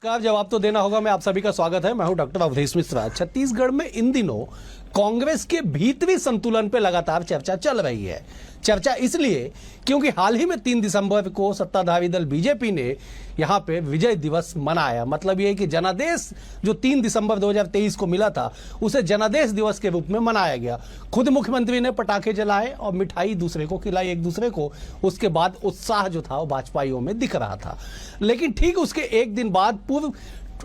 का जवाब तो देना होगा। मैं आप सभी का स्वागत है। मैं हूं डॉक्टर अवधेश मिश्रा। छत्तीसगढ़ में इन दिनों कांग्रेस के भीतरी संतुलन पे लगातार चर्चा चल रही है। चर्चा इसलिए क्योंकि हाल ही में 3 दिसंबर को सत्ताधारी दल बीजेपी ने यहां पे विजय दिवस मनाया। मतलब ये कि जनादेश जो 3 दिसंबर 2023 को मिला था उसे जनादेश दिवस के रूप में मनाया गया। खुद मुख्यमंत्री ने पटाखे जलाए और मिठाई दूसरे को खिलाई एक दूसरे को। उसके बाद उत्साह जो था वो भाजपाइयों में दिख रहा था। लेकिन ठीक उसके एक दिन बाद पूर्व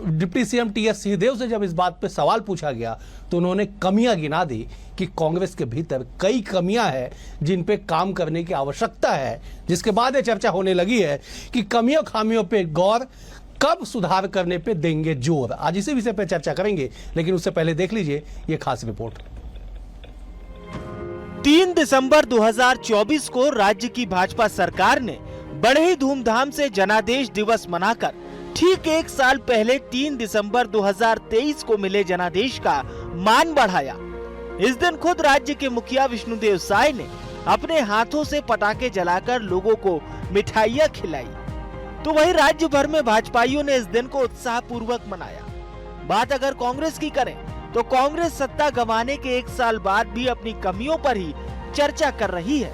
डिप्टी सीएम टीएस सिंहदेव से जब इस बात पे सवाल पूछा गया तो उन्होंने कमियां गिना दी कि कांग्रेस के भीतर कई कमियां हैं जिन पे काम करने की आवश्यकता है। जिसके बाद ये चर्चा होने लगी है कि कमियों खामियों पे गौर, कब सुधार करने पे देंगे जोर। आज इसी विषय पे चर्चा करेंगे, लेकिन उससे पहले देख लीजिए ये खास रिपोर्ट। 3 दिसंबर 2024 को राज्य की भाजपा सरकार ने बड़े ही धूमधाम से जनादेश दिवस मनाकर ठीक 1 साल पहले 3 दिसंबर 2023 को मिले जनादेश का मान बढ़ाया। इस दिन खुद राज्य के मुखिया विष्णुदेव साय ने अपने हाथों से पटाखे जलाकर लोगों को मिठाइयां खिलाई। तो वहीं राज्य भर में भाजपाइयों ने इस दिन को उत्साह पूर्वक मनाया। बात अगर कांग्रेस की करें तो कांग्रेस सत्ता गंवाने के 1 साल बाद भी अपनी कमियों पर ही चर्चा कर रही है।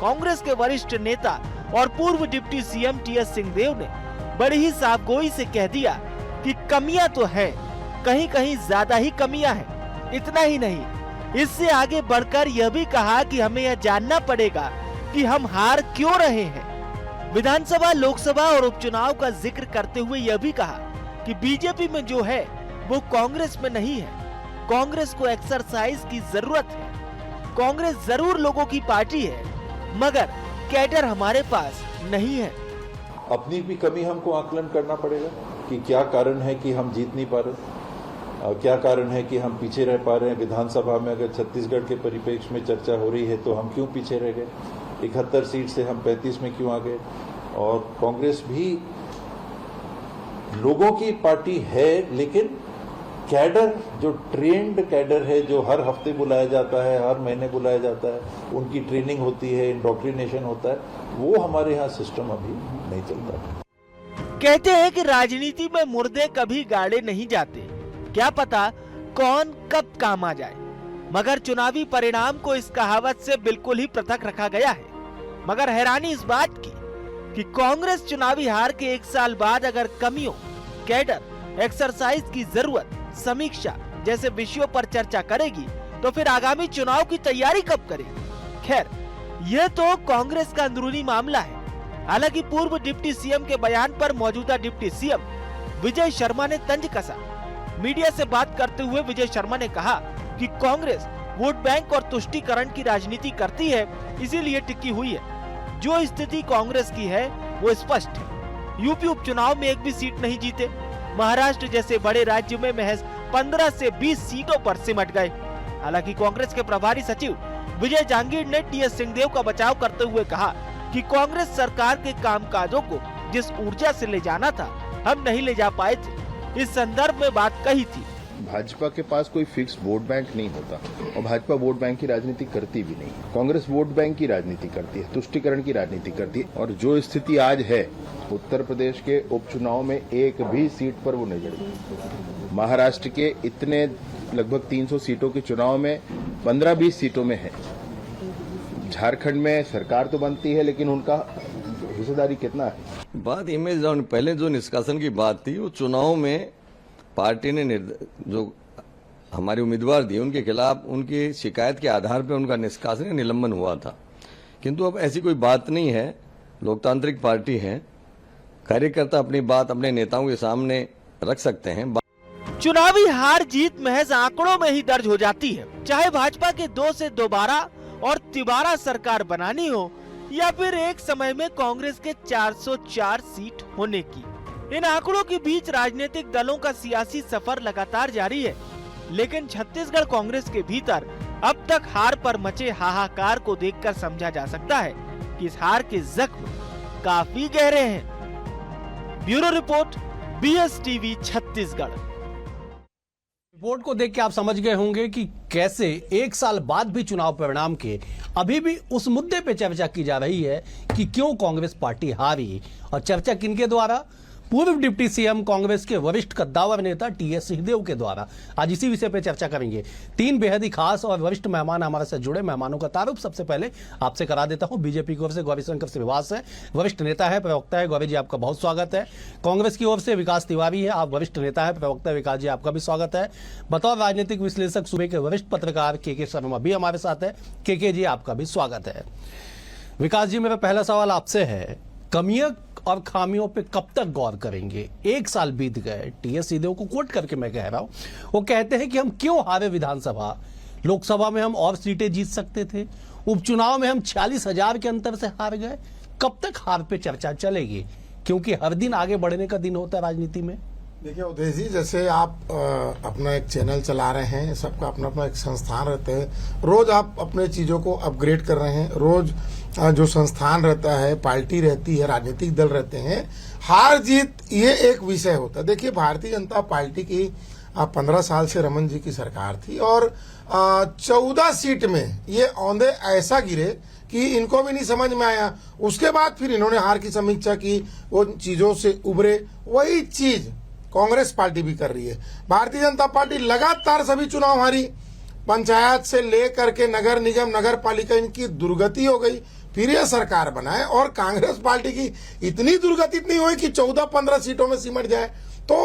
कांग्रेस के वरिष्ठ नेता और पूर्व डिप्टी सीएम टीएस सिंहदेव ने बड़ी ही साफगोई से कह दिया कि कमियां तो हैं, कहीं कहीं ज्यादा ही कमियां हैं। इतना ही नहीं, इससे आगे बढ़कर यह भी कहा कि हमें यह जानना पड़ेगा कि हम हार क्यों रहे हैं। विधानसभा, लोकसभा और उपचुनाव का जिक्र करते हुए यह भी कहा कि बीजेपी में जो है वो कांग्रेस में नहीं है। कांग्रेस को एक्सरसाइज की जरूरत है। कांग्रेस जरूर लोगों की पार्टी है, मगर कैडर हमारे पास नहीं है। अपनी भी कमी हमको आकलन करना पड़ेगा कि क्या कारण है कि हम जीत नहीं पा रहे, क्या कारण है कि हम पीछे रह पा रहे हैं। विधानसभा में अगर छत्तीसगढ़ के परिप्रेक्ष्य में चर्चा हो रही है तो हम क्यों पीछे रह गए। 71 सीट से हम 35 में क्यों आ गए। और कांग्रेस भी लोगों की पार्टी है, लेकिन कैडर जो ट्रेंड कैडर है, जो हर हफ्ते बुलाया जाता है, हर महीने बुलाया जाता है, उनकी ट्रेनिंग होती है, इंडोक्ट्रिनेशन होता है, वो हमारे यहाँ सिस्टम अभी नहीं चलता। कहते हैं कि राजनीति में मुर्दे कभी गाड़े नहीं जाते, क्या पता कौन कब काम आ जाए। मगर चुनावी परिणाम को इस कहावत से बिल्कुल ही पृथक रखा गया है। मगर हैरानी इस बात की कि कांग्रेस चुनावी हार के 1 साल बाद अगर कमियों, कैडर, एक्सरसाइज की जरूरत, समीक्षा जैसे विषयों पर चर्चा करेगी तो फिर आगामी चुनाव की तैयारी कब करेगी। खैर, यह तो कांग्रेस का अंदरूनी मामला है। हालांकि पूर्व डिप्टी सीएम के बयान पर मौजूदा डिप्टी सीएम विजय शर्मा ने तंज कसा। मीडिया से बात करते हुए विजय शर्मा ने कहा कि कांग्रेस वोट बैंक और तुष्टीकरण की राजनीति करती है, इसीलिए टिकी हुई है। जो स्थिति कांग्रेस की है वो स्पष्ट है। यूपी उपचुनाव में एक भी सीट नहीं जीते। महाराष्ट्र जैसे बड़े राज्य में महज 15 से 20 सीटों पर सिमट गए। हालांकि कांग्रेस के प्रभारी सचिव विजय जांगीर ने टीएस सिंहदेव का बचाव करते हुए कहा कि कांग्रेस सरकार के कामकाजों को जिस ऊर्जा से ले जाना था हम नहीं ले जा पाए थे। इस संदर्भ में बात कही थी। भाजपा के पास कोई फिक्स वोट बैंक नहीं होता और भाजपा वोट बैंक की राजनीति करती भी नहीं। कांग्रेस वोट बैंक की राजनीति करती है, तुष्टीकरण की राजनीति करती है। और जो स्थिति आज है, उत्तर प्रदेश के उपचुनाव में एक भी सीट पर वो नहीं लड़ी। महाराष्ट्र के इतने लगभग 300 सीटों के चुनाव में 15-20 सीटों में है। झारखंड में सरकार तो बनती है, लेकिन उनका हिस्सेदारी कितना है। बात इमेज पहले जो निष्कासन की बात थी, वो चुनाव में पार्टी ने जो हमारे उम्मीदवार दिए उनके खिलाफ उनकी शिकायत के आधार पर उनका निष्कासन या निलंबन हुआ था। किंतु अब ऐसी कोई बात नहीं है। लोकतांत्रिक पार्टी है, कार्यकर्ता अपनी बात अपने नेताओं के सामने रख सकते हैं। चुनावी हार जीत महज आंकड़ों में ही दर्ज हो जाती है। चाहे भाजपा के 2 से दोबारा और तिबारा सरकार बनानी हो या फिर एक समय में कांग्रेस के 404 सीट होने की। इन आंकड़ों के बीच राजनीतिक दलों का सियासी सफर लगातार जारी है। लेकिन छत्तीसगढ़ कांग्रेस के भीतर अब तक हार पर मचे हाहाकार को देखकर समझा जा सकता है कि इस हार के जख्म काफी गहरे हैं। Bureau report, BSTV Chhattisgarh. Report को देख के आप समझ गए होंगे कि कैसे 1 साल बाद भी चुनाव परिणाम के अभी भी उस मुद्दे पे चर्चा की जा रही है कि क्यों कांग्रेस पार्टी हारी। और चर्चा किनके द्वारा? पूर्व डिप्टी सीएम कांग्रेस के वरिष्ठ कद्दावर नेता टीएस सिंहदेव के द्वारा। आज इसी विषय पर चर्चा करेंगे। तीन बेहद ही खास और वरिष्ठ मेहमान हमारे साथ जुड़े। मेहमानों का तारुफ सबसे पहले आपसे करा देता हूं। बीजेपी की ओर से गौरीशंकर श्रीवास है, वरिष्ठ नेता है, प्रवक्ता है। गौरी जी आपका बहुत स्वागत है। कांग्रेस की ओर से विकास तिवारी है, आप वरिष्ठ नेता है, प्रवक्ता है। विकास जी आपका भी स्वागत है। बतौर राजनीतिक विश्लेषक सूबे के वरिष्ठ पत्रकार के शर्मा भी हमारे साथ है। के जी आपका भी स्वागत है। विकास जी, मेरा पहला सवाल आपसे है, कमियों और खामियों पे कब तक गौर करेंगे? एक साल बीत गए, टीएस सिंहदेव को कोट करके मैं कह रहा हूं, वो कहते हैं कि हम क्यों हारे विधानसभा, लोकसभा में हम और सीटें जीत सकते थे, उपचुनाव में हम 46,000 के अंतर से हार गए। कब तक हार पे चर्चा चलेगी? क्योंकि हर दिन आगे बढ़ने का दिन होता है राजनीति में। देखिए उदय जी, जैसे आप अपना एक चैनल चला रहे हैं, सबका अपना अपना एक संस्थान रहते हैं, रोज आप अपने चीजों को अपग्रेड कर रहे हैं। रोज जो संस्थान रहता है, पार्टी रहती है, राजनीतिक दल रहते हैं, हार जीत ये एक विषय होता है। देखिए भारतीय जनता पार्टी की 15 साल से रमन जी की सरकार थी और 14 सीट में ये औंधे ऐसा गिरे कि इनको भी नहीं समझ में आया। उसके बाद फिर इन्होंने हार की समीक्षा की, वो चीजों से उभरे। वही चीज कांग्रेस पार्टी भी कर रही है। भारतीय जनता पार्टी लगातार सभी चुनाव हारी, पंचायत से लेकर के नगर निगम, नगर पालिका, इनकी दुर्गति हो गई। फिर ये सरकार बनाए और कांग्रेस पार्टी की इतनी दुर्गति नहीं हुई कि 14-15 सीटों में सिमट जाए। तो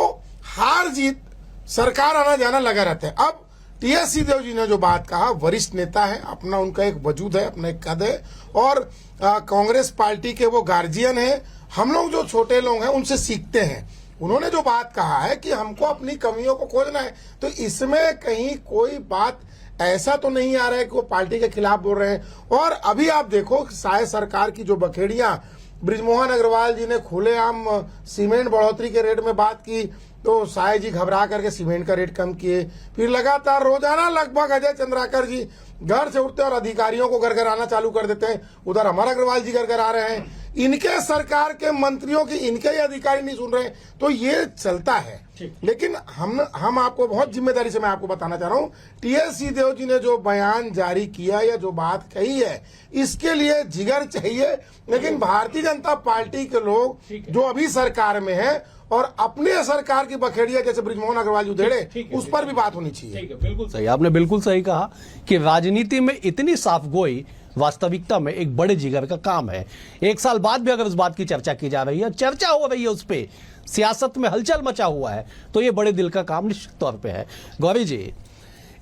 हार जीत, सरकार आना जाना लगा रहता है। अब टीएस सिंहदेव जी ने जो बात कहा, वरिष्ठ नेता है, अपना उनका एक वजूद है, अपना एक कद है और कांग्रेस पार्टी के वो गार्जियन है। हम लोग जो छोटे लोग हैं उनसे सीखते हैं। उन्होंने जो बात कहा है कि हमको अपनी कमियों को खोजना है, तो इसमें कहीं कोई बात ऐसा तो नहीं आ रहा है कि वो पार्टी के खिलाफ बोल रहे हैं। और अभी आप देखो साय सरकार की जो बखेड़ियां, बृजमोहन अग्रवाल जी ने खुलेआम सीमेंट बढ़ोतरी के रेट में बात की तो साय जी घबरा करके सीमेंट का रेट कम किए। फिर लगातार रोजाना लगभग अजय चंद्राकर जी घर से उठते और अधिकारियों को घर घर आना चालू कर देते हैं। उधर अमर अग्रवाल जी घर घर आ रहे हैं, इनके सरकार के मंत्रियों की इनके ही अधिकारी नहीं सुन रहे। तो ये चलता है। लेकिन हम आपको बहुत जिम्मेदारी से मैं आपको बताना चाह रहा हूं, टीएस सिंहदेव जी ने जो बयान जारी किया या जो बात कही है, इसके लिए जिगर चाहिए। लेकिन भारतीय जनता पार्टी के लोग जो अभी सरकार में है और अपने सरकार की बखेड़िया जैसे बृजमोहन अग्रवाल उधेड़े, उस पर भी बात होनी चाहिए। बिल्कुल सही, आपने बिल्कुल सही कहा कि राजनीति में इतनी साफ गोई वास्तविकता में एक बड़े जिगर का काम है। एक साल बाद भी अगर उस बात की चर्चा की जा रही है, चर्चा हो रही है, उस पर सियासत में हलचल मचा हुआ है, तो ये बड़े दिल का काम निश्चित तौर पे है। गौरी जी,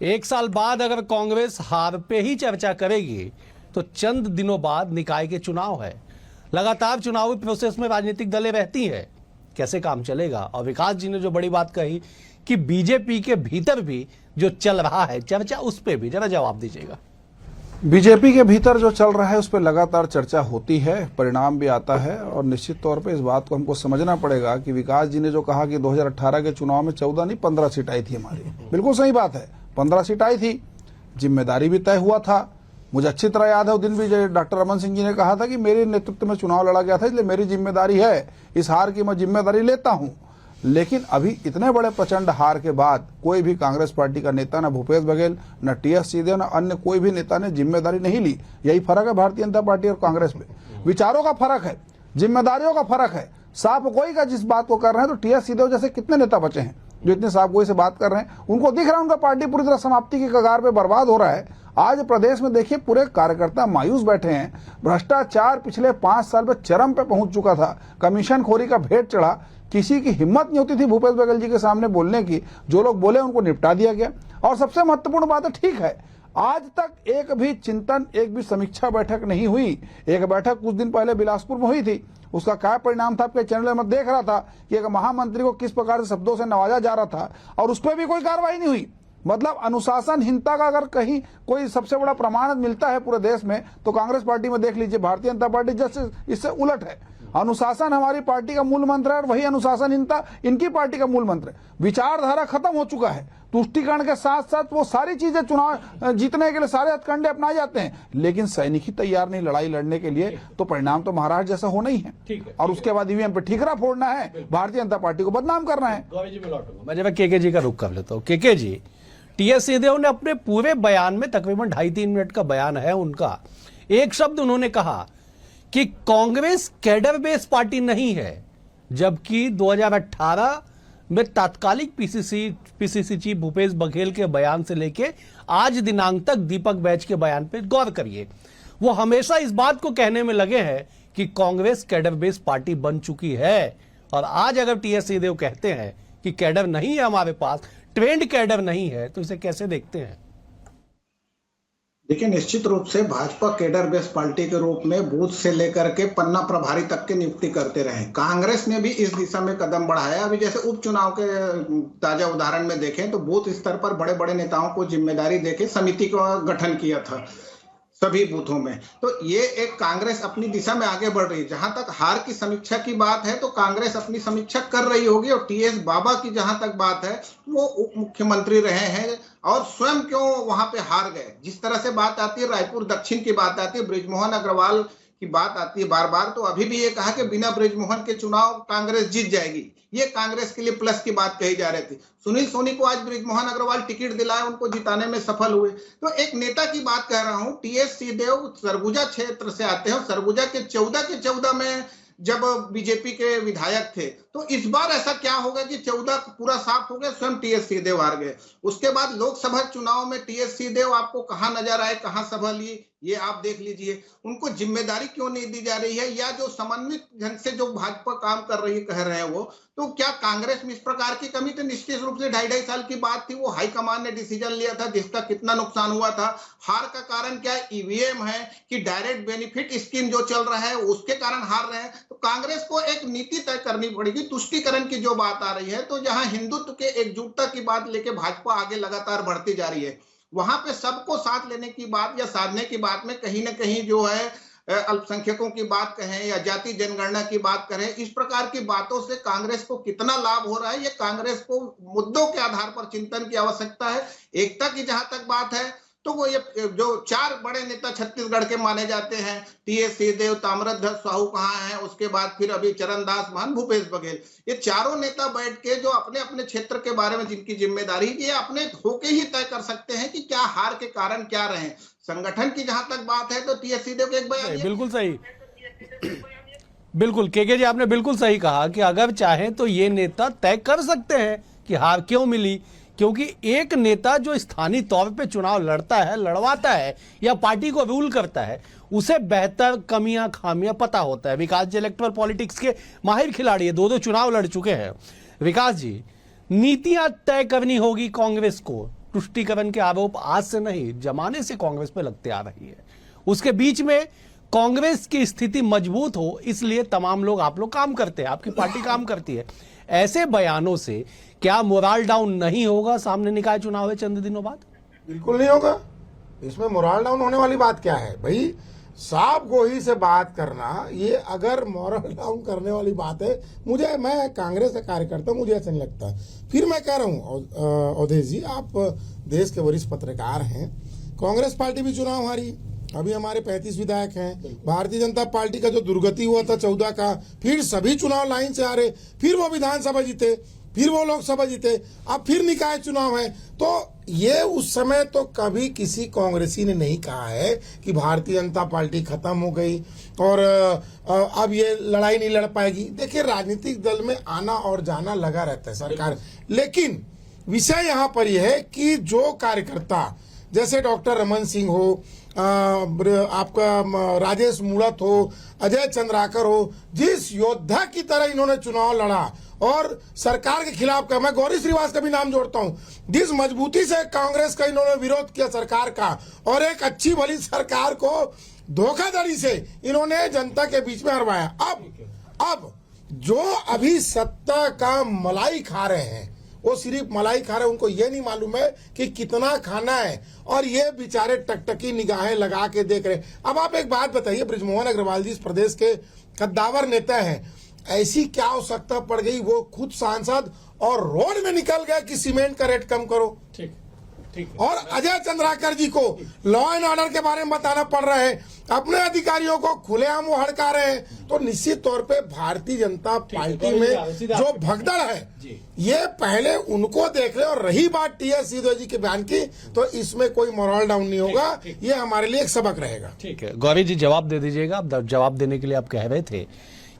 एक साल बाद अगर कांग्रेस हार पे ही चर्चा करेगी तो चंद दिनों बाद निकाय के चुनाव है, लगातार चुनावी प्रोसेस में राजनीतिक दलें रहती हैं, कैसे काम चलेगा? और विकास जी ने जो बड़ी बात कही कि बीजेपी के भीतर भी जो चल रहा है चर्चा, उस पर भी जरा जवाब दीजिएगा। बीजेपी के भीतर जो चल रहा है उस पर लगातार चर्चा होती है, परिणाम भी आता है और निश्चित तौर पे इस बात को हमको समझना पड़ेगा कि विकास जी ने जो कहा कि 2018 के चुनाव में 14 नहीं 15 सीट आई थी हमारी, बिल्कुल सही बात है, 15 सीट आई थी, जिम्मेदारी भी तय हुआ था। मुझे अच्छी तरह याद है उस दिन भी डॉक्टर रमन सिंह जी ने कहा था कि मेरे नेतृत्व में चुनाव लड़ा गया था, इसलिए मेरी जिम्मेदारी है, इस हार की मैं जिम्मेदारी लेता हूं। लेकिन अभी इतने बड़े प्रचंड हार के बाद कोई भी कांग्रेस पार्टी का नेता, न भूपेश बघेल, न टीएस सिंहदेव, न अन्य कोई भी नेता ने जिम्मेदारी नहीं ली। यही फर्क है भारतीय जनता पार्टी और कांग्रेस में, विचारों का फर्क है, जिम्मेदारियों का फर्क है। साफ गोई का जिस बात को कर रहे हैं, तो टीएस सिंहदेव जैसे कितने नेता बचे हैं जो इतने साफ गोई से बात कर रहे हैं, उनको दिख रहा है उनका पार्टी पूरी तरह समाप्ति की कगार पे बर्बाद हो रहा है। आज प्रदेश में देखिए पूरे कार्यकर्ता मायूस बैठे हैं। भ्रष्टाचार पिछले 5 साल में चरम पे पहुंच चुका था, कमीशन खोरी का भेंट चढ़ा, किसी की हिम्मत नहीं होती थी भूपेश बघेल जी के सामने बोलने की। जो लोग बोले उनको निपटा दिया गया। और सबसे महत्वपूर्ण बात है, ठीक है, आज तक एक भी चिंतन, एक भी समीक्षा बैठक नहीं हुई। एक बैठक कुछ दिन पहले बिलासपुर में हुई थी, उसका क्या परिणाम था आपके चैनल में देख रहा था कि एक महामंत्री को किस प्रकार से शब्दों से नवाजा जा रहा था और उस पर भी कोई कार्रवाई नहीं हुई। मतलब अनुशासनहीनता का अगर कहीं कोई सबसे बड़ा प्रमाण मिलता है पूरे देश में तो कांग्रेस पार्टी में देख लीजिए। भारतीय जनता पार्टी जैसे इससे उलट है। अनुशासन हमारी पार्टी का मूल मंत्र है और वही अनुशासनहीनता इनकी पार्टी का मूल मंत्र है। विचारधारा खत्म हो चुका है। तुष्टीकरण के साथ साथ वो सारी चीजें चुनाव जीतने के लिए सारे हथकंडे अपनाए जाते हैं, लेकिन सैनिक ही तैयार नहीं लड़ाई लड़ने के लिए, तो परिणाम तो महाराज जैसा होना ही है। और उसके बाद ईवीएम पे ठीकरा फोड़ना है, भारतीय जनता पार्टी को बदनाम करना है। मैं जब के जी का रुख कर लेता हूँ। के जी, टीएस सिंहदेव ने अपने पूरे बयान में, तकरीबन 2.5-3 मिनट का बयान है उनका, एक शब्द उन्होंने कहा कि कांग्रेस कैडर बेस पार्टी नहीं है, जबकि 2018 में तात्कालिक पीसीसी चीफ भूपेश बघेल के बयान से लेके आज दिनांक तक दीपक बैच के बयान पे गौर करिए। वो हमेशा इस बात को कहने में लगे हैं कि कांग्रेस कैडर बेस्ड पार्टी बन चुकी है, और आज अगर टीएस सिंहदेव कहते हैं कि कैडर नहीं है हमारे पास, ट्रेंड कैडर नहीं है, तो इसे कैसे देखते हैं? देखिए, निश्चित रूप से भाजपा कैडर बेस्ड पार्टी के रूप में बूथ से लेकर के पन्ना प्रभारी तक की नियुक्ति करते रहे। कांग्रेस ने भी इस दिशा में कदम बढ़ाया। अभी जैसे उपचुनाव के ताजा उदाहरण में देखें तो बूथ स्तर पर बड़े बड़े नेताओं को जिम्मेदारी देके समिति का गठन किया था सभी बूथों में। तो ये एक कांग्रेस अपनी दिशा में आगे बढ़ रही है। जहां तक हार की समीक्षा की बात है तो कांग्रेस अपनी समीक्षा कर रही होगी, और टीएस बाबा की जहां तक बात है वो उप मुख्यमंत्री रहे हैं और स्वयं क्यों वहां पे हार गए। जिस तरह से बात आती है, रायपुर दक्षिण की बात आती है, बृजमोहन अग्रवाल की बात आती है बार बार, तो अभी भी ये कहा कि बिना बृजमोहन के चुनाव कांग्रेस जीत जाएगी। ये कांग्रेस के लिए प्लस की बात कही जा रही थी। सुनील सोनी को आज बृजमोहन अग्रवाल टिकट दिलाए, उनको जिताने में सफल हुए। तो एक नेता की बात कह रहा हूं। टीएस सिंहदेव सरगुजा क्षेत्र से आते हैं, सरगुजा के 14 के 14 में जब बीजेपी के विधायक थे, तो इस बार ऐसा क्या होगा कि 14 पूरा साफ हो गया, स्वयं टीएस सिंहदेव हार गए। उसके बाद लोकसभा चुनाव में टीएस सिंहदेव आपको कहां नजर आए, कहां सभा ली, ये आप देख लीजिए। उनको जिम्मेदारी क्यों नहीं दी जा रही है, या जो समन्वित ढंग से जो भाजपा काम कर रही है कह रहे हैं वो, तो क्या कांग्रेस में इस प्रकार की कमी? तो निश्चित रूप से 2.5 साल की बात थी, वो हाईकमान ने डिसीजन लिया था जिसका कितना नुकसान हुआ था। हार का कारण क्या ईवीएम है कि डायरेक्ट बेनिफिट स्कीम जो चल रहा है उसके कारण हार रहे हैं? तो कांग्रेस को एक नीति तय करनी पड़ेगी। तुष्टीकरण की जो बात आ रही है, तो जहां हिंदुत्व के एकजुटता की बात लेके भाजपा आगे लगातार बढ़ती जा रही है, वहां पे सबको साथ लेने की बात या साधने की बात में कहीं ना कहीं जो है अल्पसंख्यकों की बात कहें या जाति जनगणना की बात करें, इस प्रकार की बातों से कांग्रेस को कितना लाभ हो रहा है, ये कांग्रेस को मुद्दों के आधार पर चिंतन की आवश्यकता है। एकता की जहां तक बात है तो वो ये जो 4 बड़े नेता छत्तीसगढ़ के माने जाते हैं, टीएस सिंहदेव, ताम्रध्वज साहू कहाँ हैं, उसके बाद फिर अभी चरणदास महंत, भूपेश बघेल, ये चारों नेता बैठ के जो अपने अपने क्षेत्र के बारे में जिनकी जिम्मेदारी, ये अपने होके ही तय कर सकते हैं कि क्या हार के कारण क्या रहे। संगठन की जहां तक बात है तो टीएस सिंहदेव के एक बयान, बिल्कुल सही, बिल्कुल केके जी आपने बिल्कुल सही कहा कि अगर चाहें तो ये नेता तय कर सकते हैं कि हार क्यों मिली, क्योंकि एक नेता जो स्थानीय तौर पे चुनाव लड़ता है, लड़वाता है या पार्टी को रूल करता है, उसे बेहतर कमियां खामियां पता होता है। विकास जी इलेक्ट्रल पॉलिटिक्स के माहिर खिलाड़ी है, 2 चुनाव लड़ चुके हैं। विकास जी, नीतियां तय करनी होगी कांग्रेस को। तुष्टीकरण के आरोप आज से नहीं, जमाने से कांग्रेस पे लगते आ रही है। उसके बीच में कांग्रेस की स्थिति मजबूत हो, इसलिए तमाम लोग, आप लोग काम करते हैं, आपकी पार्टी काम करती है। ऐसे बयानों से क्या मोरल डाउन नहीं होगा? सामने निकाय चुनाव है चंद दिनों बाद। बिल्कुल नहीं होगा। इसमें मोरल डाउन होने वाली बात क्या है भाई? साफ गोही से बात करना, ये अगर मोरल डाउन करने वाली बात है, मैं कांग्रेस का कार्यकर्ता, मुझे ऐसा नहीं लगता। फिर मैं कह रहा हूँ अवधेश जी, आप देश के वरिष्ठ पत्रकार हैं, कांग्रेस पार्टी भी चुनाव हारी, अभी हमारे 35 विधायक हैं। भारतीय जनता पार्टी का जो दुर्गति हुआ था 14 का, फिर सभी चुनाव लाइन से हारे, फिर वो विधानसभा जीते, फिर वो लोकसभा जीते, अब फिर निकाय चुनाव है। तो ये उस समय तो कभी किसी कांग्रेसी ने नहीं कहा है कि भारतीय जनता पार्टी खत्म हो गई और अब ये लड़ाई नहीं लड़ पाएगी। देखिए, राजनीतिक दल में आना और जाना लगा रहता है सरकार, लेकिन विषय यहाँ पर यह है कि जो कार्यकर्ता जैसे डॉक्टर रमन सिंह हो, आपका राजेश मूणत हो, अजय चंद्राकर हो, जिस योद्धा की तरह इन्होंने चुनाव लड़ा और सरकार के खिलाफ का, मैं गौरी श्रीवास का भी नाम जोड़ता हूं, जिस मजबूती से कांग्रेस का इन्होंने विरोध किया सरकार का, और एक अच्छी भली सरकार को धोखाधड़ी से इन्होंने जनता के बीच में हरवाया। अब जो अभी सत्ता का मलाई खा रहे हैं, वो सिर्फ मलाई खा रहे हैं, उनको ये नहीं मालूम है कि कितना खाना है, और ये बेचारे टकटकी निगाहें लगा के देख रहे हैं। अब आप एक बात बताइए, बृजमोहन अग्रवाल जी इस प्रदेश के कद्दावर नेता हैं, ऐसी क्या आवश्यकता पड़ गई, वो खुद सांसद और रोड में निकल गए कि सीमेंट का रेट कम करो। ठीक। और अजय चंद्राकर जी को लॉ एंड ऑर्डर के बारे में बताना पड़ रहा है, अपने अधिकारियों को खुलेआम वो हड़का रहे हैं। तो निश्चित तौर पे भारतीय जनता पार्टी में जो भगदड़ है, ये पहले उनको देख ले। और रही बात टीएस सिंहदेव जी के बयान की, तो इसमें कोई मोरल डाउन नहीं होगा, ये हमारे लिए एक सबक रहेगा। ठीक है, गौरी जी जवाब दे दीजिएगा। जवाब देने के लिए आप कह रहे थे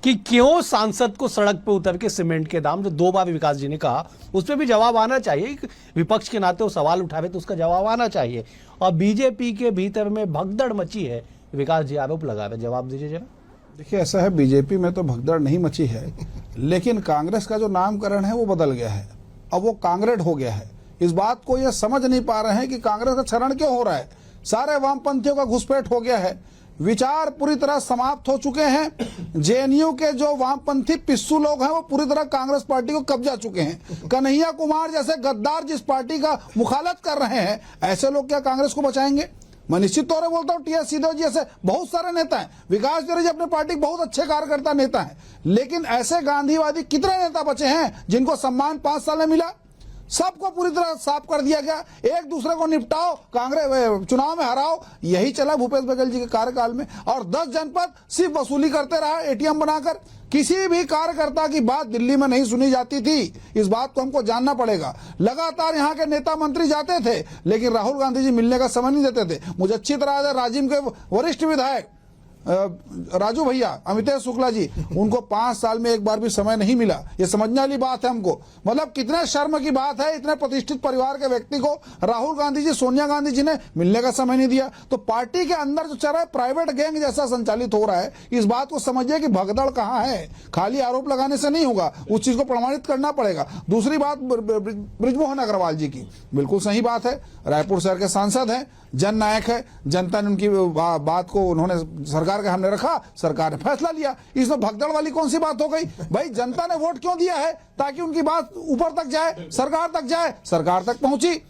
कि क्यों सांसद को सड़क पे उतर के सीमेंट के दाम, जो 2 बार विकास जी ने कहा, उस पर भी जवाब आना चाहिए। विपक्ष के नाते वो सवाल उठावे तो उसका जवाब आना चाहिए। और बीजेपी के भीतर में भगदड़ मची है, विकास जी आरोप लगा रहे, जवाब दीजिए जरा। देखिए, ऐसा है, बीजेपी में तो भगदड़ नहीं मची है, लेकिन कांग्रेस का जो नामकरण है वो बदल गया है। अब वो कांग्रेड हो गया है। इस बात को ये समझ नहीं पा रहे हैं कि कांग्रेस का क्षरण क्यों हो रहा है। सारे वामपंथियों का घुसपैठ हो गया है, विचार पूरी तरह समाप्त हो चुके हैं। जेएनयू के जो वामपंथी पिस्सू लोग हैं वो पूरी तरह कांग्रेस पार्टी को कब्जा चुके हैं। कन्हैया कुमार जैसे गद्दार जिस पार्टी का मुखालत कर रहे हैं, ऐसे लोग क्या कांग्रेस को बचाएंगे? मैं निश्चित तौर पर बोलता हूँ, टीएस सिंहदेव जी ऐसे बहुत सारे नेता हैं, विकास दुबे जी अपने पार्टी के बहुत अच्छे कार्यकर्ता नेता हैं, लेकिन ऐसे गांधीवादी कितने नेता बचे हैं जिनको सम्मान 5 साल में मिला? सबको पूरी तरह साफ कर दिया गया। एक दूसरे को निपटाओ, कांग्रेस चुनाव में हराओ, यही चला भूपेश बघेल जी के कार्यकाल में। और 10 जनपद सिर्फ वसूली करते रहा एटीएम बनाकर। किसी भी कार्यकर्ता की बात दिल्ली में नहीं सुनी जाती थी। इस बात को हमको जानना पड़ेगा। लगातार यहाँ के नेता मंत्री जाते थे, लेकिन राहुल गांधी जी मिलने का समय नहीं देते थे। मुझे अच्छी तरह याद है, राजिम के वरिष्ठ विधायक राजू भैया, अमितेश शुक्ला जी, उनको 5 साल में एक बार भी समय नहीं मिला। ये समझने वाली बात है हमको। मतलब कितने शर्म की बात है, इतने प्रतिष्ठित परिवार के व्यक्ति को राहुल गांधी जी, सोनिया गांधी जी ने मिलने का समय नहीं दिया। तो पार्टी के अंदर जो चल रहा है, प्राइवेट गैंग जैसा संचालित हो रहा है। इस बात को समझिए कि भगदड़ कहाँ है। खाली आरोप लगाने से नहीं होगा, उस चीज को प्रमाणित करना पड़ेगा। दूसरी बात बृजमोहन अग्रवाल जी की, बिल्कुल सही बात है। रायपुर शहर के सांसद हैं, जननायक है, जनता ने उनकी बात को उन्होंने सरकार के सामने रखा, सरकार ने फैसला लिया। इसमें भगदड़ वाली कौन सी बात हो गई? भाई जनता ने वोट क्यों दिया है? ताकि उनकी बात ऊपर तक जाए, सरकार तक जाए, सरकार तक पहुंची।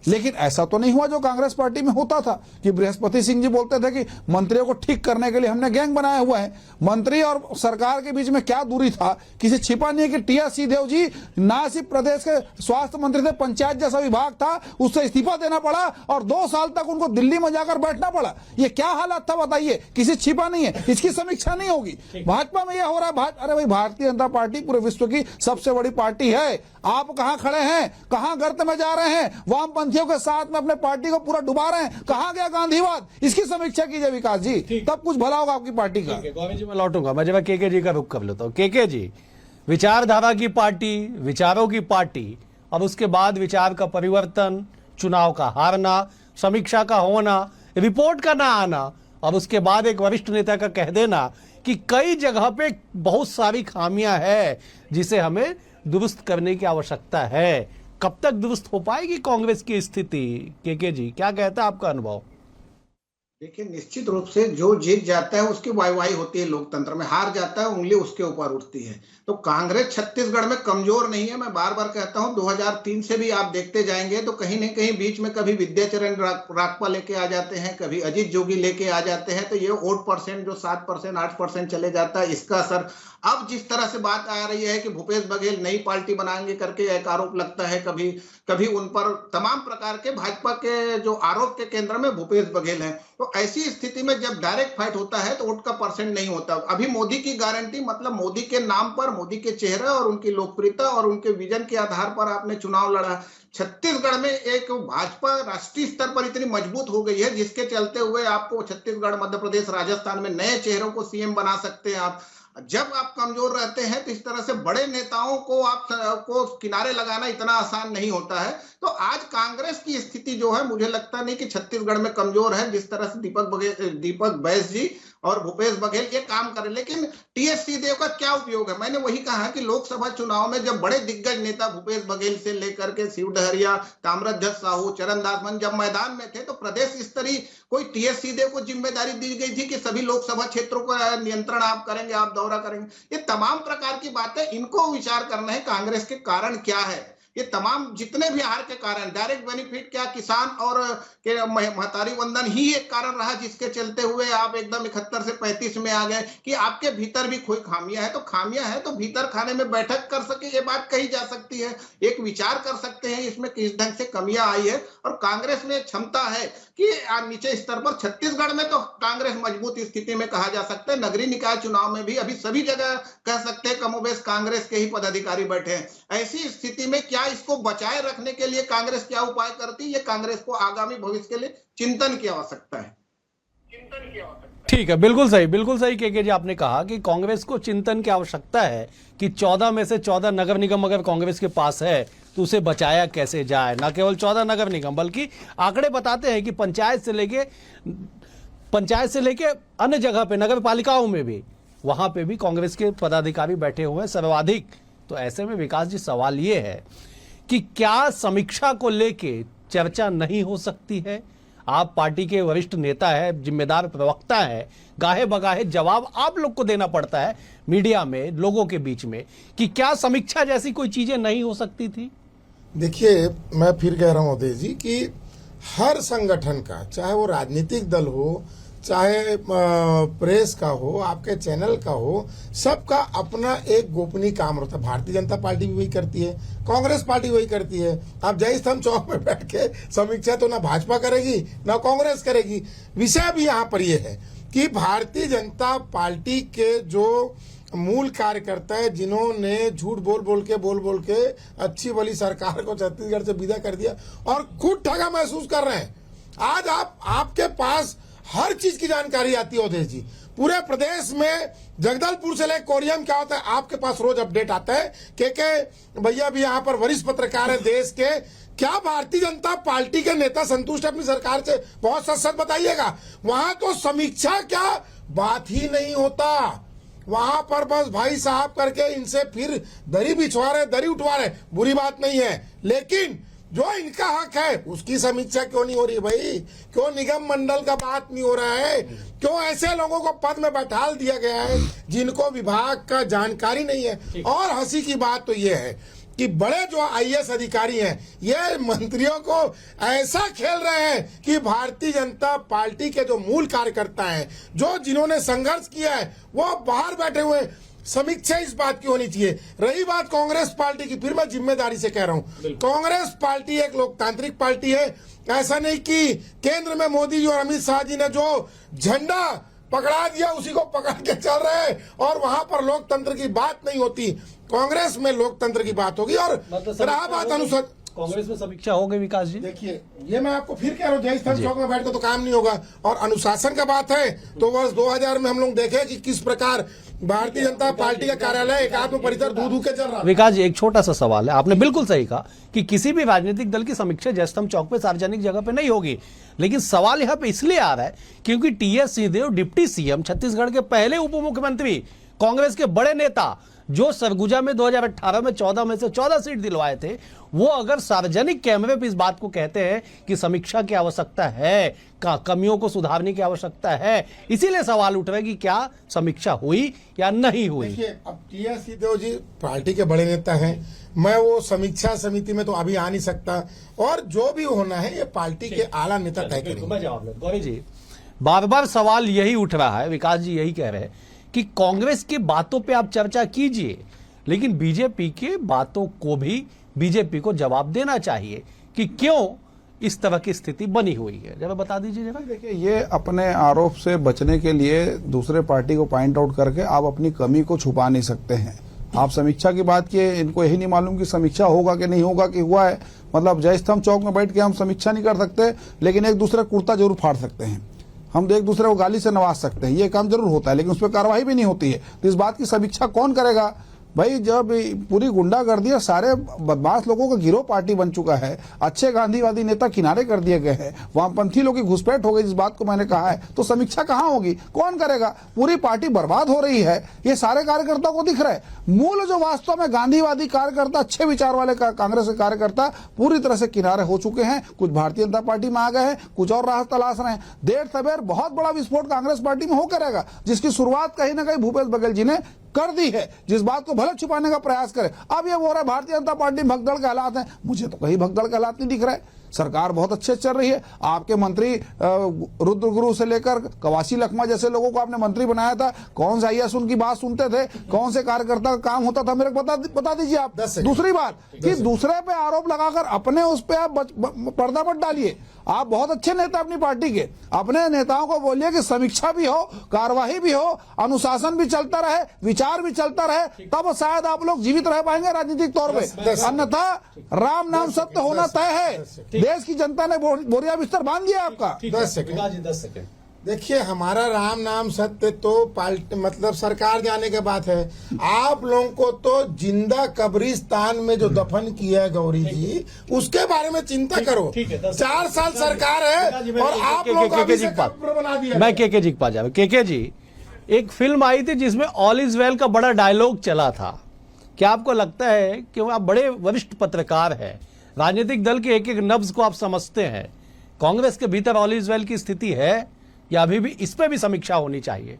लेकिन ऐसा तो नहीं हुआ जो कांग्रेस पार्टी में होता था कि बृहस्पति सिंह जी बोलते थे कि मंत्रियों को ठीक करने के लिए हमने गैंग बनाया हुआ है। मंत्री और सरकार के बीच में क्या दूरी था, किसी छिपा नहीं है कि टीएस सिंहदेव जी ना सिर्फ प्रदेश के स्वास्थ्य मंत्री थे, पंचायत जैसा विभाग था, उससे इस्तीफा देना पड़ा और 2 साल तक उनको दिल्ली में जाकर बैठना पड़ा। ये क्या हालत था बताइए? किसी छिपा नहीं है, इसकी समीक्षा नहीं होगी। भाजपा में यह हो रहा है, अरे भाई, भारतीय जनता पार्टी पूरे विश्व की सबसे बड़ी पार्टी है। आप कहां खड़े हैं, कहां गर्त में जा रहे हैं, वामपंथियों के साथ में अपने पार्टी को पूरा डुबा रहे हैं, कहां गया गांधीवाद? इसकी समीक्षा कीजिए विकास जी, तब कुछ भला होगा आपकी पार्टी का। गोविंद जी मैं लौटूंगा, मैं जब केके जी का रुख कर लेता हूं। केके जी, विचारधारा की पार्टी, विचारों की पार्टी, और उसके बाद विचार का परिवर्तन, चुनाव का हारना, समीक्षा का होना, रिपोर्ट का ना आना, और उसके बाद एक वरिष्ठ नेता का कह देना कि कई जगह पे बहुत सारी खामियां हैं जिसे हमें दुरुस्त करने की आवश्यकता है। कब तक दुरुस्त हो पाएगी कांग्रेस की स्थिति? केके जी, क्या कहता है आपका अनुभव? देखिए, निश्चित रूप से जो जीत जाता है उसकी वाहवाही होती है लोकतंत्र में, हार जाता है उंगली उसके ऊपर उठती है। तो कांग्रेस छत्तीसगढ़ में कमजोर नहीं है। मैं बार बार कहता हूं, 2003 से भी आप देखते जाएंगे तो कहीं न कहीं बीच में कभी विद्याचरण रागपा लेके आ जाते हैं, कभी अजीत जोगी लेके आ जाते हैं। तो ये वोट परसेंट जो 7%, 8% चले जाता है, इसका असर अब जिस तरह से बात आ रही है कि भूपेश बघेल नई पार्टी बनाएंगे करके एक आरोप लगता है, कभी कभी उन पर तमाम प्रकार के भाजपा के जो आरोप के केंद्र में भूपेश बघेल हैं। तो ऐसी स्थिति में जब डायरेक्ट फाइट होता है तो वोट का परसेंट नहीं होता। अभी मोदी की गारंटी, मतलब मोदी के नाम पर, मोदी के चेहरे और उनकी लोकप्रियता और उनके विजन के आधार पर आपने चुनाव लड़ा। छत्तीसगढ़ में एक भाजपा राष्ट्रीय स्तर पर इतनी मजबूत हो गई है जिसके चलते हुए आपको छत्तीसगढ़, मध्य प्रदेश, राजस्थान में नए चेहरों को सीएम बना सकते हैं आप। जब आप कमजोर रहते हैं तो इस तरह से बड़े नेताओं को आपको किनारे लगाना इतना आसान नहीं होता है। तो आज कांग्रेस की स्थिति जो है, मुझे लगता नहीं कि छत्तीसगढ़ में कमजोर है। जिस तरह से दीपक बैस जी और भूपेश बघेल ये काम करें, लेकिन टीएस सिंहदेव का क्या उपयोग है? मैंने वही कहा कि लोकसभा चुनाव में जब बड़े दिग्गज नेता भूपेश बघेल से लेकर के शिव डहरिया, ताम्रध्वज साहू, चरणदास महंत जब मैदान में थे तो प्रदेश स्तरीय कोई टीएस सिंहदेव को जिम्मेदारी दी गई थी कि सभी लोकसभा क्षेत्रों का नियंत्रण आप करेंगे, आप दौरा करेंगे। ये तमाम प्रकार की बातें, इनको विचार करना है कांग्रेस के कारण क्या है। ये तमाम जितने भी हार के कारण, डायरेक्ट बेनिफिट क्या किसान और के महतारी वंदन ही एक कारण रहा जिसके चलते हुए आप एकदम 71 से 35 में आ गए कि आपके भीतर भी कोई खामियां है। तो खामियां है तो भीतर खाने में बैठक कर सके, ये बात कही जा सकती है। एक विचार कर सकते हैं इसमें किस ढंग से कमियां आई है, और कांग्रेस में क्षमता है कि नीचे स्तर पर, छत्तीसगढ़ में तो कांग्रेस मजबूत स्थिति में कहा जा सकता है। नगरीय निकाय चुनाव में भी अभी सभी जगह कह सकते हैं कमोबेश कांग्रेस के ही पदाधिकारी बैठे हैं। ऐसी स्थिति में क्या इसको बचाए रखने के लिए कांग्रेस क्या उपाय करती है, ये कांग्रेस को आगामी भविष्य के लिए चिंतन की आवश्यकता है। ठीक है, बिल्कुल सही के जी आपने कहा कि कांग्रेस को चिंतन की आवश्यकता है कि 14 में से 14 नगर निगम अगर कांग्रेस के पास है तो उसे बचाया कैसे जाए। न केवल 14 नगर निगम बल्कि आंकड़े बताते हैं कि पंचायत से लेके अन्य जगह पे नगर पालिकाओं में भी वहां पे भी कांग्रेस के पदाधिकारी बैठे हुए हैं सर्वाधिक। तो ऐसे में विकास जी सवाल ये है कि क्या समीक्षा को लेके चर्चा नहीं हो सकती है? आप पार्टी के वरिष्ठ नेता है, जिम्मेदार प्रवक्ता है, गाहे बगाहे जवाब आप लोग को देना पड़ता है मीडिया में, लोगों के बीच में, कि क्या समीक्षा जैसी कोई चीजें नहीं हो सकती थी? देखिए, मैं फिर कह रहा हूं अवधेश जी कि हर संगठन का, चाहे वो राजनीतिक दल हो, चाहे प्रेस का हो, आपके चैनल का हो, सबका अपना एक गोपनीय काम होता है। भारतीय जनता पार्टी भी वही करती है, कांग्रेस पार्टी वही करती है। आप जय स्तंभ चौक में बैठ के समीक्षा तो ना भाजपा करेगी ना कांग्रेस करेगी। विषय भी यहाँ पर यह है कि भारतीय जनता पार्टी के जो मूल कार्यकर्ता है, जिन्होंने झूठ बोल बोल के अच्छी भली सरकार को छत्तीसगढ़ से विदा कर दिया और खुद ठगा महसूस कर रहे हैं। आज आपके पास हर चीज की जानकारी आती है अवधेश जी। पूरे प्रदेश में जगदलपुर से लेकर कोरियम क्या होता है आपके पास रोज अपडेट आता है। के भैया भी यहाँ पर वरिष्ठ पत्रकार है देश के। क्या भारतीय जनता पार्टी के नेता संतुष्ट अपनी सरकार से? बहुत सच बताइएगा। वहां तो समीक्षा क्या बात ही नहीं होता। वहां पर बस भाई साहब करके इनसे फिर दरी बिछवा रहे, दरी उठवा रहे, बुरी बात नहीं है, लेकिन जो इनका हक है उसकी समीक्षा क्यों नहीं हो रही भाई? क्यों निगम मंडल का बात नहीं हो रहा है? क्यों ऐसे लोगों को पद में बैठा दिया गया है जिनको विभाग का जानकारी नहीं है? और हंसी की बात तो ये है कि बड़े जो आईएएस अधिकारी हैं ये मंत्रियों को ऐसा खेल रहे हैं कि भारतीय जनता पार्टी के जो मूल कार्यकर्ता हैं, जो जिन्होंने संघर्ष किया है, वो बाहर बैठे हुए हैं। समीक्षा इस बात की होनी चाहिए। रही बात कांग्रेस पार्टी की, फिर मैं जिम्मेदारी से कह रहा हूं, कांग्रेस पार्टी एक लोकतांत्रिक पार्टी है। ऐसा नहीं कि केंद्र में मोदी जी और अमित शाह जी ने जो झंडा पकड़ा दिया उसी को पकड़ के चल रहे हैं और वहां पर लोकतंत्र की बात नहीं होती। कांग्रेस में लोकतंत्र की बात होगी। और रहा बात अनुसार कांग्रेस में समीक्षा हो गई विकास जी। देखिए, ये मैं आपको फिर कह रहा हूँ, जय स्तंभ चौक में बैठ के तो काम नहीं होगा। और अनुशासन का बात है तो वर्ष 2000 में हम लोग देखे कि किस प्रकार भारतीय जनता पार्टी का कार्यालय एकात्म परिसर धू के चल रहा है। विकास जी, एक छोटा सा सवाल है। आपने बिल्कुल सही कहा कि किसी भी राजनीतिक दल की समीक्षा जय स्तंभ चौक पे सार्वजनिक जगह पे नहीं होगी, लेकिन सवाल यहाँ पे इसलिए आ रहा है क्योंकि TS Singhdeo deputy CM, Chhattisgarh के पहले उप मुख्यमंत्री, कांग्रेस के बड़े नेता, जो सरगुजा में 2018 में 14 में से 14 सीट दिलवाए थे, वो अगर सार्वजनिक कैमरे पर इस बात को कहते हैं कि समीक्षा की आवश्यकता है, कमियों को सुधारने की आवश्यकता है, इसीलिए सवाल उठ रहा है कि क्या समीक्षा हुई या नहीं हुई। देखिए, अब टीएस सिंहदेव जी पार्टी के बड़े नेता हैं, मैं वो समीक्षा समिति में तो अभी आ नहीं सकता, और जो भी होना है ये पार्टी के आला नेता तय करेंगे। गौरी जी, बार बार सवाल यही उठ रहा है, विकास जी यही कह रहे हैं कि कांग्रेस की बातों पे आप चर्चा कीजिए, लेकिन बीजेपी की बातों को भी बीजेपी को जवाब देना चाहिए कि क्यों इस तरह की स्थिति बनी हुई है। जरा बता दीजिए जरा। देखिए, ये अपने आरोप से बचने के लिए दूसरे पार्टी को पॉइंट आउट करके आप अपनी कमी को छुपा नहीं सकते हैं। आप समीक्षा की बात किए, इनको यही नहीं मालूम कि समीक्षा होगा कि नहीं होगा, कि हुआ है। मतलब जय स्तंभ चौक में बैठ के हम समीक्षा नहीं कर सकते, लेकिन एक दूसरे कुर्ता जरूर फाड़ सकते हैं, हम एक दूसरे को गाली से नवाज सकते हैं, ये काम जरूर होता है, लेकिन उस पर कार्रवाई भी नहीं होती है। तो इस बात की समीक्षा कौन करेगा भाई? जब पूरी गुंडागर्दी और सारे बदमाश लोगों का गिरोह पार्टी बन चुका है, अच्छे गांधीवादी नेता किनारे कर दिए गए हैं, वामपंथी लोग की घुसपैठ हो गई, जिस बात को मैंने कहा है, तो समीक्षा कहाँ होगी? कौन करेगा? पूरी पार्टी बर्बाद हो रही है, ये सारे कार्यकर्ताओं को दिख रहा है। मूल जो वास्तव में गांधीवादी कार्यकर्ता, अच्छे विचार वाले कांग्रेस के कार्यकर्ता पूरी तरह से किनारे हो चुके हैं। कुछ भारतीय जनता पार्टी में आ गए हैं, कुछ और राह तलाश रहे हैं। देर सवेर बहुत बड़ा विस्फोट कांग्रेस पार्टी में हो करेगा, जिसकी शुरुआत कहीं ना कहीं भूपेश बघेल जी ने कर दी है, जिस बात को भले छुपाने का प्रयास करे। अब ये बोल रहा है भारतीय जनता पार्टी भगदड़ के हालात हैं, मुझे तो कहीं भगदड़ के हालात नहीं दिख रहे। सरकार बहुत अच्छे चल रही है। आपके मंत्री रुद्र गुरु से लेकर कवासी लखमा जैसे लोगों को आपने मंत्री बनाया था, कौन सा आईएएस उनकी बात सुनते थे? कौन से कार्यकर्ता का काम होता था? मेरे को बता दीजिए आप। दूसरी बात कि दूसरे पे आरोप लगाकर अपने उस पे आप पर्दा मत डालिए। आप बहुत अच्छे नेता अपनी पार्टी के, अपने नेताओं को बोलिए कि समीक्षा भी हो, कार्यवाही भी हो, अनुशासन भी चलता रहे, विचार भी चलता रहे, तब शायद आप लोग जीवित रह पाएंगे राजनीतिक तौर पे। अन्यथा राम नाम सत्य होना तय है। देश की जनता ने बोरिया बिस्तर बांध दिया आपका। 10 सेकंड। देखिए, हमारा राम नाम सत्य तो पार्टी मतलब सरकार जाने के बाद है। आप लोगों को तो जिंदा कब्रिस्तान में जो दफन किया है गौरी जी, उसके बारे में चिंता करो। 4 साल सरकार है और आप लोग अभी से कब्र बना दिया। मैं के जी के पास जाऊँ। के जी, एक फिल्म आई थी जिसमें ऑल इज वेल का बड़ा डायलॉग चला था। क्या आपको लगता है कि आप बड़े वरिष्ठ पत्रकार हैं, राजनीतिक दल के एक एक नब्ज को आप समझते हैं, कांग्रेस के भीतर ऑल इज वेल की स्थिति है या अभी भी इस पे भी समीक्षा होनी चाहिए?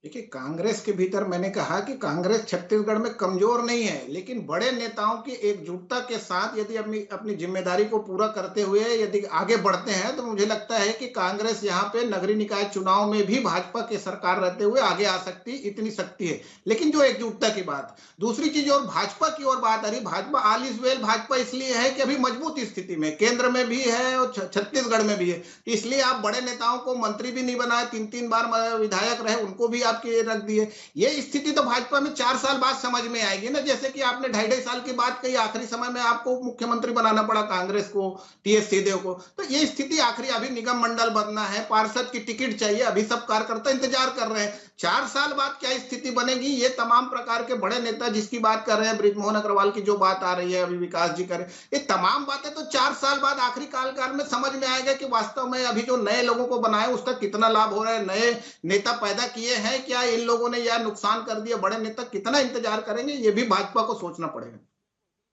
देखिए, कांग्रेस के भीतर मैंने कहा कि कांग्रेस छत्तीसगढ़ में कमजोर नहीं है, लेकिन बड़े नेताओं की एकजुटता के साथ यदि अपनी जिम्मेदारी को पूरा करते हुए यदि आगे बढ़ते हैं तो मुझे लगता है कि कांग्रेस यहाँ पे नगरीय निकाय चुनाव में भी भाजपा की सरकार रहते हुए आगे आ सकती, इतनी शक्ति है। लेकिन जो एकजुटता की बात, दूसरी चीज और भाजपा की ओर बात आ रही, Bhajpa all is well Bhajpa इसलिए है कि अभी मजबूत स्थिति में केंद्र में भी है और छत्तीसगढ़ में भी है, इसलिए आप बड़े नेताओं को मंत्री भी नहीं बनाए, 3-3 बार विधायक रहे उनको भी आपके रख दिए। ये स्थिति तो भाजपा में 4 साल बाद समझ में आएगी ना, जैसे कि आपने 2.5 साल की बात कही, आखिरी समय में आपको मुख्यमंत्री बनाना पड़ा कांग्रेस को, टीएस सिंहदेव को। तो ये स्थिति आखिरी, अभी निगम मंडल बनना है, पार्षद की टिकट चाहिए, अभी सब कार्यकर्ता इंतजार कर रहे हैं। 4 साल बाद क्या स्थिति बनेगी, ये तमाम प्रकार के बड़े नेता जिसकी बात कर रहे हैं, बृजमोहन अग्रवाल की जो बात आ रही है, अभी विकास जी करें, ये तमाम बातें तो 4 साल बाद आखिरी काल में समझ में आएगा कि वास्तव में अभी जो नए लोगों को बनाए उसका कितना लाभ हो रहा है, नए नेता पैदा किए हैं क्या इन लोगों ने या नुकसान कर दिया। बड़े नेता कितना इंतजार करेंगे, ये भी भाजपा को सोचना पड़ेगा।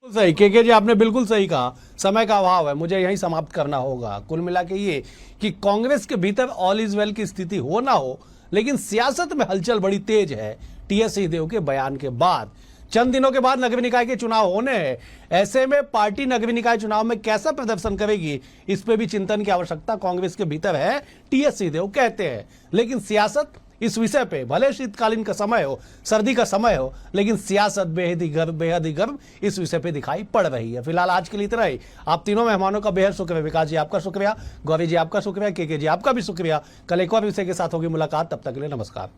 सही के जी, आपने बिल्कुल सही कहा। समय का अभाव है, मुझे यही समाप्त करना होगा। कुल मिला के ये कि कांग्रेस के भीतर ऑल इज वेल की स्थिति हो ना हो, लेकिन सियासत में हलचल बड़ी तेज है। टीएस सिंहदेव के बयान के बाद चंद दिनों के बाद नगरीय निकाय के चुनाव होने हैं। ऐसे में पार्टी नगरीय निकाय चुनाव में कैसा प्रदर्शन करेगी, इस पे भी चिंतन की आवश्यकता कांग्रेस के भीतर है, टीएस सिंहदेव कहते हैं। लेकिन सियासत इस विषय पे, भले शीतकालीन का समय हो, सर्दी का समय हो, लेकिन सियासत बेहद ही गर्म इस विषय पे दिखाई पड़ रही है। फिलहाल आज के लिए इतना ही। आप तीनों मेहमानों का बेहद शुक्रिया। विकास जी आपका शुक्रिया, गौरी जी आपका शुक्रिया, के जी आपका भी शुक्रिया। कल एक और विषय के साथ होगी मुलाकात, तब तक के लिए नमस्कार।